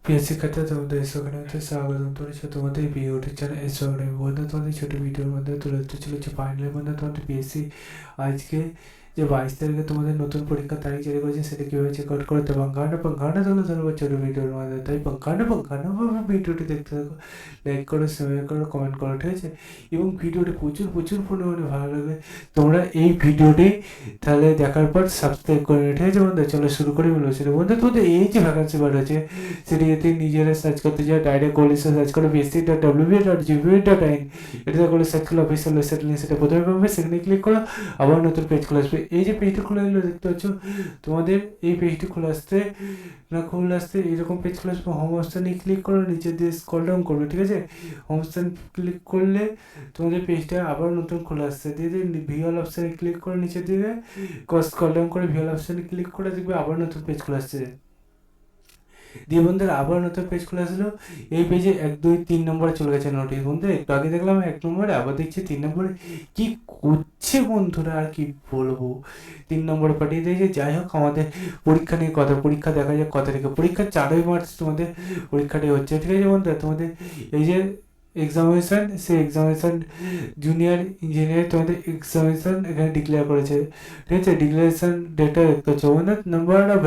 প্রিয় শিক্ষার্থী, তোমাদের সেখানে স্বাগতম। তোমাদের ভিডিওটি চ্যানেল এসে বন্ধু, তোমাদের ছোটো ভিডিওর মধ্যে তুলে ধরতে চলেছে ফাইনালি বন্ধু তোমাদের পিএসসি আজকে যে 22 তারিখে তোমাদের নতুন পরীক্ষার তারিখ জারি করেছে সেটা কীভাবে চেক আউট করতে পাঙ্খানা তুলে ধরবো ছোটো ভিডিওর মধ্যে। তাই পাঙ্খানাভাবে ভিডিওটি দেখতে থাকো, লাইক করো, শেয়ার করো, কমেন্ট করো, ঠিক আছে? এবং ভিডিওটি প্রচুর পরিমাণে ভালো লাগে। তোমরা এই ভিডিওটি তাহলে দেখার পর সাবস্ক্রাইব করে নিও, ঠিক আছে বন্ধু? চলো শুরু করে বলো সেটা বন্ধু। তোমাদের এই যে ভ্যাকান্সি বার হয়েছে সেটি যদি নিজেরা সার্চ করতে চাও ডাইরেক্ট গুগলে সার্চ করো bsc.wba.gba.in, এটা করে সার্চ করলে অফিসিয়াল ওয়েবসাইট লিঙ্ক সেটা প্রথমে পাবে, সেখানে ক্লিক করো, আবার নতুন পেজ খুলে আসবে। এই যে পেজটি খুলে এলো দেখতে পাচ্ছ, তোমাদের এই পেজটি খুলে আসতে এরকম পেজ খুলে আসবে। হোম অপশানে ক্লিক করো, নিচে দিয়ে স্ক্রল ডাউন করবে, ঠিক আছে? হোম অপশান ক্লিক করলে তোমাদের পেজটা আবার নতুন খুলে আসছে। দিয়ে ভিউয়াল অপশানে ক্লিক করে নিচে দিকে স্ক্রল ডাউন করে ভিউয়াল অপশানে ক্লিক করে দেখবে আবার নতুন পেজ খুলে আসছে। দিয়ে বন্ধুরা আবার নতুন পেজ খুলে আসলো। এই পেজে 1 2 3 নম্বরে চলে গেছে নোটিশ। বন্ধুরা একটু আগে দেখলাম 1 নম্বরে, আবার দেখছি 3 নম্বরে। কি করছে বন্ধুরা, আর কি বলবো, 3 নম্বরে পাঠিয়ে দিয়েছে। যাই হোক, আমাদের পরীক্ষা নিয়ে কথা, পরীক্ষা দেখা যাক কত তারিখে পরীক্ষা। 4ই মার্চ তোমাদের পরীক্ষাটি হচ্ছে, ঠিক আছে বন্ধুরা? তোমাদের এই যে এক্সামিনেশান, সেই এক্সামিনেশান জুনিয়র ইঞ্জিনিয়ার তোমাদের এক্সামিনেশান এখানে ডিক্লেয়ার করেছে, ঠিক আছে? ডিক্লারেশন ডেটা দেখতে পাচ্ছ বন্ধু, নাম্বার অফ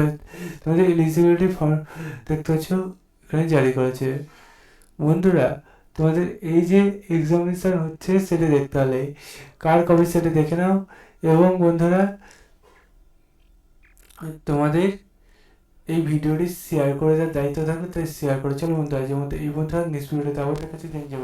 তোমাদের এলিজিবিলিটি ফর্ম দেখতে পাচ্ছ এখানে জারি করেছে। বন্ধুরা তোমাদের এই যে এক্সামিনেশান হচ্ছে সেটা দেখতে হলে কার কবে সেটা দেখে নাও। এবং বন্ধুরা তোমাদের এই ভিডিওটি শেয়ার করে দেওয়ার দায়িত্ব থাকবে, তাই শেয়ার করে চলো বন্ধু। আজকের মতো এই বন্ধুরা নেক্সট ভিডিওতে আবার দেখাচ্ছি। Thank you.